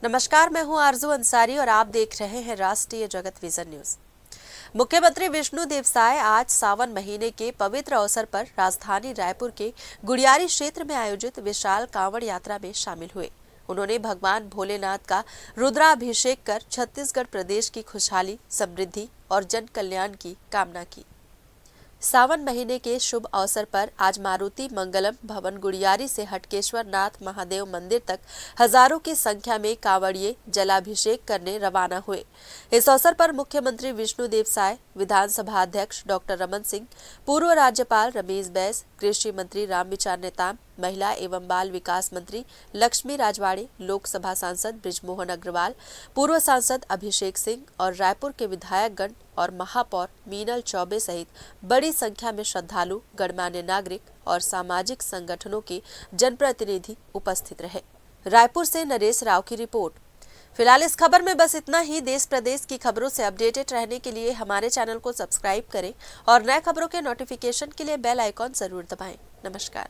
नमस्कार, मैं हूं आरजू अंसारी और आप देख रहे हैं राष्ट्रीय जगत विजन न्यूज। मुख्यमंत्री विष्णु देवसाय आज सावन महीने के पवित्र अवसर पर राजधानी रायपुर के गुड़ियारी क्षेत्र में आयोजित विशाल कांवड़ यात्रा में शामिल हुए। उन्होंने भगवान भोलेनाथ का रुद्राभिषेक कर छत्तीसगढ़ प्रदेश की खुशहाली, समृद्धि और जन कल्याण की कामना की। सावन महीने के शुभ अवसर पर आज मारुति मंगलम भवन गुड़ियारी से हटकेश्वर नाथ महादेव मंदिर तक हजारों की संख्या में कांवड़िए जलाभिषेक करने रवाना हुए। इस अवसर पर मुख्यमंत्री विष्णु देवसाय, विधानसभा अध्यक्ष डॉक्टर रमन सिंह, पूर्व राज्यपाल रमेश बैस, कृषि मंत्री रामविचार नेताम, महिला एवं बाल विकास मंत्री लक्ष्मी राजवाड़े, लोकसभा सांसद बृजमोहन अग्रवाल, पूर्व सांसद अभिषेक सिंह और रायपुर के विधायकगण और महापौर मीनल चौबे सहित बड़ी संख्या में श्रद्धालु, गणमान्य नागरिक और सामाजिक संगठनों के जनप्रतिनिधि उपस्थित रहे। रायपुर से नरेश राव की रिपोर्ट। फिलहाल इस खबर में बस इतना ही। देश प्रदेश की खबरों से अपडेटेड रहने के लिए हमारे चैनल को सब्सक्राइब करें और नए खबरों के नोटिफिकेशन के लिए बेल आइकॉन जरूर दबाएं। नमस्कार।